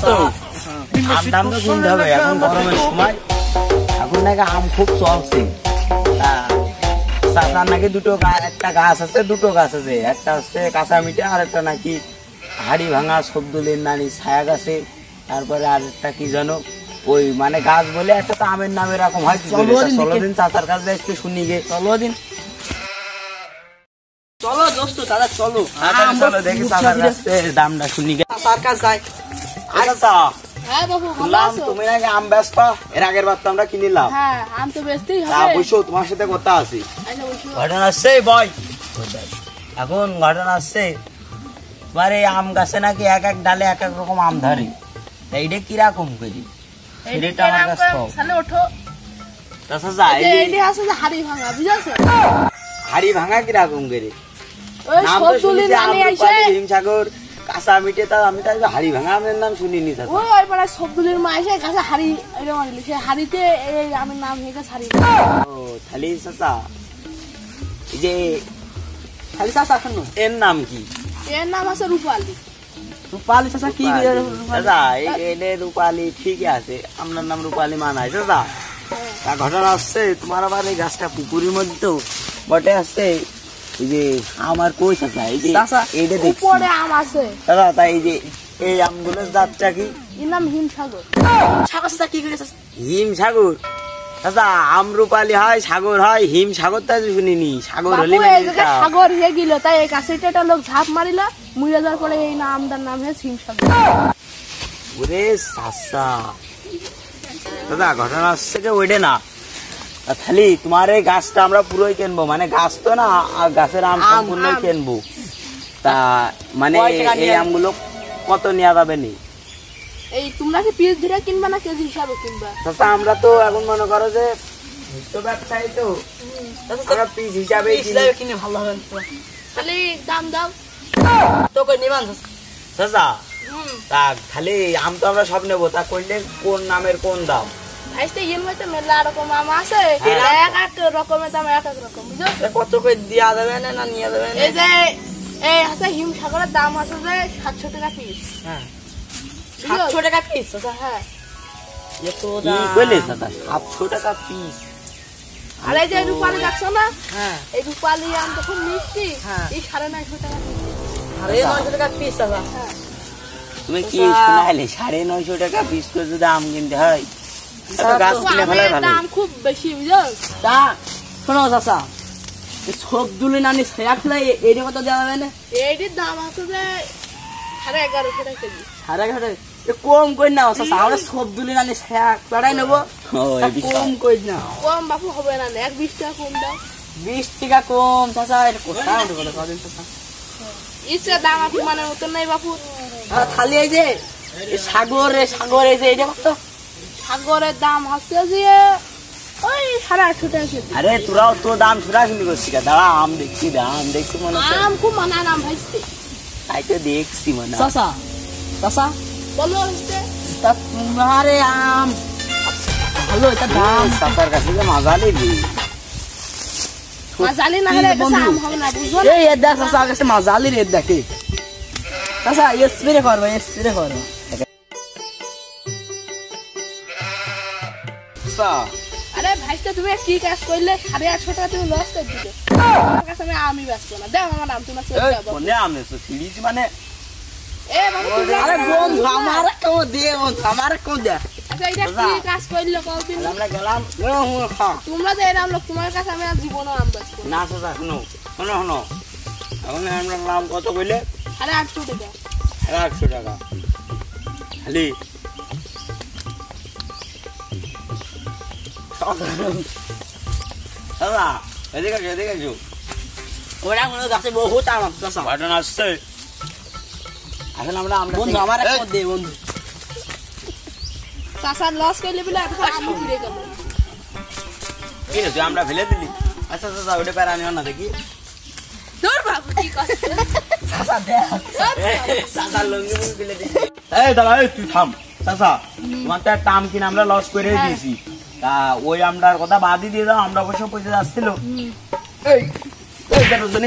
তো আম দাম তো কিনতে হবে এখন গরমের সময় এখন নাকি আম খুব চলছে চাচার নাকি একটা গাছ আছে দুটো গাছ আছে একটা হচ্ছে কাঁচা মিঠা আর একটা নাকি হাড়ি ভাঙা শব্দলের নানি ছায়া গাছে তারপরে আর একটা কি জানো ওই মানে গাছ বলে একটা তো আমের নাম এরকম হয় চলো দিন চাচার কাছে একটু শুনি গে চলো দিন চলো দোস্ত দাদা চলো চলো দেখি চাচার কাছে দামটা শুনি গে চাচার কাছে যাই আচ্ছা হ্যাঁ বাবু ভালো আছো তুমি নাকি আম বেচবা এর আগের বার তো আমরা কিনিলাম হ্যাঁ আম তো বেচতেই হবে বসো তোমার সাথে কথা আছে আচ্ছা বসো ঘটনা আসছে বয় এখন ঘটনা আসছে তোমার এই আম গাছে নাকি এক এক ডালে এক এক রকম আম ধরে এইটা কিরকম করি সেটা আমার কাছে সালে ওঠো চাচা এইটা আছে যে হাড়ি ভাঙা বুঝছো হাড়ি ভাঙা কিরকম করে ওই নাম সব তো তুলি শুনেছি নামে আইছে হিমসাগর কাঁচা মিঠে তা আমি তাই হাড়ি ভাঙা আমের নাম শুনিনি চাচা ওই পাড়া সব তুলির মা আইছে কাছে হাড়ি এটা মারলি সে হাড়িতে এই আমের নাম হয়ে গেছে হাড়ি ও খালি চাচা এই যে খালি চাচা শুনো এর নাম কি এর নাম আছে রূপালী রূপালী চাচা কি দাদা এই রূপালী ঠিকই আছে আপনার নাম রূপালী মানায় দাদা তা ঘটনা আসছে তোমার আবার এই গাছটা পুকুরের মধ্যে তো বটে আসছে এই যে আমার কই চাচা এই যে এইটা দেখছি উপরে আম আছে দাদা তাই এই যে এই আমগুলোর জাতটা কি এর নাম হিমসাগর সাগর চাচা কি করেছে হিমসাগর দাদা আম রূপালী হয় সাগর হয় হিমসাগর তা শুনিনি সাগর হলে সাগর হয়ে গেল তাই এই কাছে একটা লোক ঝাঁপ মারিল মুড়ে যাওয়ার পরে এই নামটার নাম হয়েছে হিমসাগর ওরে চাচা দাদা ঘটনা আসছে কি ওইটা না খালি তোমার এই গাছটা আমরা পুরোই কিনবো মানে গাছ তো না গাছের আম সম্পূর্ণই কিনবো তা মানে এই আমগুলো কত নেওয়া যাবে নি এই তোমরা কি পিস ধরে কিনবা না কেজি হিসাবে কিনবা চাচা আমরা তো এখন মনে করো যে ব্যবসায়ী তো আমরা পিস হিসাবে কিনে ভালো হবে খালি দাম দাও তো কই নিবান চাচা তা খালি আম তো আমরা সব নেবো তা করলে কোন নামের কোন দাম আইতে এর মধ্যে মেলা রকম আম আছে এক এক রকমের দাম এক এক রকম বুঝছো কত কই দেয়া যাবে না নিয়ে যাবে এই যে এই আছে হিমসাগরের দাম আছে যে 700 টাকা পিস হ্যাঁ 700 টাকা পিস চাচা হ্যাঁ এত কি বলে চাচা 700 টাকা পিস আর এই যে রূপালী দেখছো না হ্যাঁ এই রূপালী আম তো খুব মিষ্টি হ্যাঁ এই 950 টাকা পিস আরে 900 টাকা পিস চাচা হ্যাঁ তুমি কি শুনাইলে 950 টাকা পিস করে যদি আম কিনতে হয় গাছ কিনে ফেলাই ভালো দাম খুব বেশি বুঝছো তা শোনো চাচা সব দুলে নানি ছায়া খেলাই এই কত দেওয়া যাবে না এইটির দাম আছে যে 1150 টাকা কেজি 1150 কম কই না চাচা আমরা সব দুলে নানি ছায়া করাই নেবো কম কই না কম বাপু হবে না 120 টাকা কম দাও 20 টাকা কম চাচা এটা কোথায় উঠে গেল কদিন চাচা ইচ্ছা দাম আপনি মানে মতো নাই বাপু খালি এই যে সাগর এই যে এটা কত সাগরের দাম হচ্ছে যে ওই 850 টাকা কেজি আরে তোরাও তো দাম সুরা শুনি করছিস দাঁড়া আম দেখছি মনে হচ্ছে আম খুব মানা নাম ভাইছে তাই তো দেখছি মনে চাচা চাচা বলো হচ্ছে তা তোমারে আম ভালো এটা দাম চাচার কাছে যে মজা নিবি জানি না হলে এটা আম হবে না বুঝছো এই এদা চাচা কাছে মাজালি রে দেখে চাচা স্প্রে করবে আরে ভাইস্তা তুমি কি কাজ করলে 850 টাকা তুমি লস করে দিলে আমার কাছে আমি ব্যস্ত না দাও আমার নাম তোমার চলে যাবো কোনে আমনে তো সিরিজ মানে এ বাবু আরে বন্ধু আমারে কো দে বন্ধু আমারে কো দে আচ্ছা এটা কি কাজ করলে কতদিন আমরা গেলাম তোমরা যে এরকম লোক তোমার কাছে আমি আর জীবনও আম ব্যস্ত না চাচা শুনো এখন আমরা নাম কত কইলে 850 টাকা 800 টাকা খালি দাদা এদিকে যো ওরা মনে গাছে বহুত আম চাচা ঘটনা আসছে এখন আমরা বন্ধু আমারে কো দে বন্ধু চাচা লস করলে বলে এত আম ফিরে গেল কি রে তুই আমরা ফেলে দিলি আচ্ছা চাচা ওটা প্যারা নিও না দেখি দূর বাবু কি কষ্ট চাচা দে চাচা লঙ্গি মুখ ফেলে দিলি এই দাদা তুই থাম চাচা তোমার তো একটা আম কিনে আমরা লস করে দিয়েছি তা ওই আমটার কথা বাদই দিয়ে দাও আমরা অবশ্য পয়সা যাচ্ছিল এইটার জন্য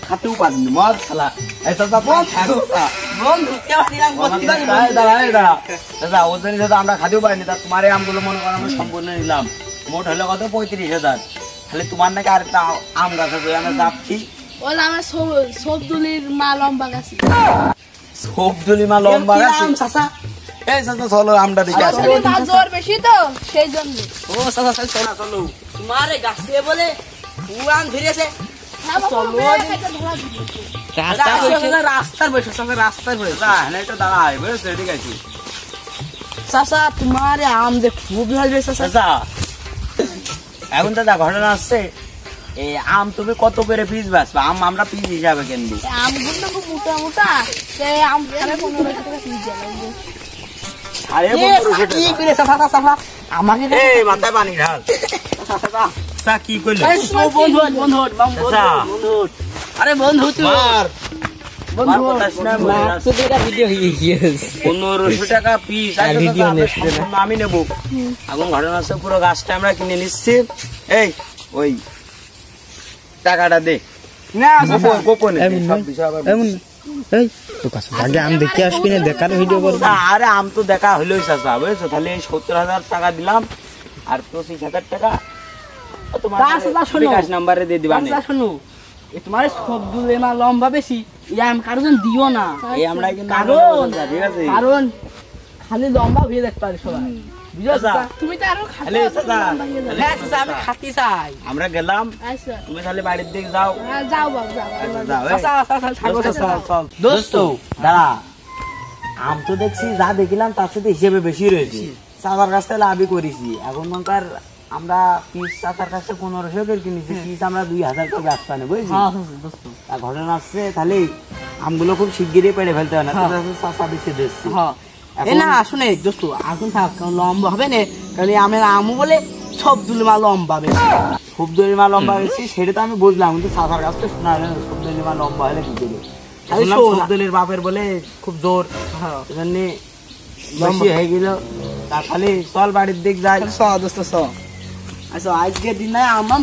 খাতেও পারিনি মদ খেলা এই চাচা বন্ধু কেউ নিলাম প্রতিবারই দাদা ও জানি দাদা আমরা খাতেও পারিনি তা তোমার এই আমগুলো মনে করো আমরা সম্পূর্ণ নিলাম মোট হলো কত 35,000 তাহলে তোমার নাকি আরেকটা আম গাছ আছে আমরা যাচ্ছি ওলা আমার সবদুলির মা লম্বা গাছ সবদুলি মা লম্বা গাছ আম চাচা এই চাচা চলো আমটা দেখে আসি সবদুলির মা জোর বেশি তো সেই জন্য ও চাচা চলো চলো তোমার এই গাছে বলে পুরান ধরেছে হ্যাঁ বাবা, চলো। মেয়ে খাইতে ধরা দিয়েছে। রাস্তার বসে চাচা রাস্তার বসে দাদা হ্যাঁ একটু দাঁড়াই বুঝেছো ঠিক আছে চাচা তোমার এই আম যে খুব ভালো চাচা চাচা এখন দাদা ঘটনা আসছে এই আম তুমি কত করে পিস বেচবা আম আমরা পিস হিসাবে কিনবো এই আমগুলো না খুব মোটা মোটা সেই আম খালে 15 টাকা পিস যাবে আরে এ, কি করে চাচা চাচা আমাকে এই মাথায় পানি ঢাল চাচা কি কইলো এই তো বন্ধু বন্ধু চাচা। বন্ধু আরে বন্ধু তুই মার বন্ধু মার কথা শোনা মরে মার যাচ্ছে। তো এটা ভিডিও হয়ে গিয়েছে 1500 টাকা পিস আর ভিডিও নেই। আমি নেব এখন ঘটনা আছে পুরো গাছটা আমরা কিনে নিচ্ছি এই ওই টাকাটা দে না গোপনে এমন সব নয়। বিষয় আবার এমন এই তো কাছে আগে আম দেখে আসবি না দেখার ভিডিও করবি চাচা, আরে আম তো দেখা হইলোই চাচা বুঝেছো তাহলে এই 70,000 টাকা দিলাম আর 25,000 টাকা তোমার তা চাচা শোনো। বিকাশ নাম্বারে দিয়ে দিবা চাচা শোনো এই তোমার সবদুলে মা লম্বা বেশি এই আম কারোজন দিও না এই আমরা কিন্তু কারণ ঠিক আছে কারণ খালি লম্বা হয়ে দেখতে পারে সবাই বুঝছো চাচা। চাচা? তুমি তো আরো খাতে তাহলে চাচা, হ্যাঁ চাচা আমি খাতে চাই আমরা গেলাম আচ্ছা তুমি তাহলে বাড়ির দিকে যাও হ্যাঁ, যাও বাবু যাও আচ্ছা, যাও এই। চাচা চাচা থাকো দোস্ত, চাচা চল, চল। দোস্ত দাঁড়া আম তো দেখছি যা দেখিলাম তার সাথে হিসেবে বেশি রয়েছে চাচার কাছ থেকে লাভই করেছি এখন মনকার আমরা পিস চাচার কাছে 1500 করে কিনেছি পিস আমরা 2,000 করে ব্যবসা নেই বুঝছি হ্যাঁ দোস্ত তা ঘটনা আসছে তাহলে আমগুলো খুব শিগগিরই পেড়ে ফেলতে হয় না হ্যাঁ। চাচা বেশি দিচ্ছি হ্যাঁ এ এখন- না শুনে দোস্ত এখন থাক কারণ লম্বা হবে না কারণ এই আমের আমও বলে সবদুলে মা লম্বা বেশি খুব দড়ি মা লম্বা হয়েছি সেটা তো আমি বুঝলাম কিন্তু চাচার কাছ থেকে শোনা গেল খুব দড়ি মা লম্বা হলে কি করে আরে শোন। সবদলের বাপের বলে খুব জোর হ্যাঁ এজন্য বেশি হয়ে গেল তা খালি চল বাড়ির দিক যাই চ দোস্ত চ আচ্ছা আজকের দিন নাই আমার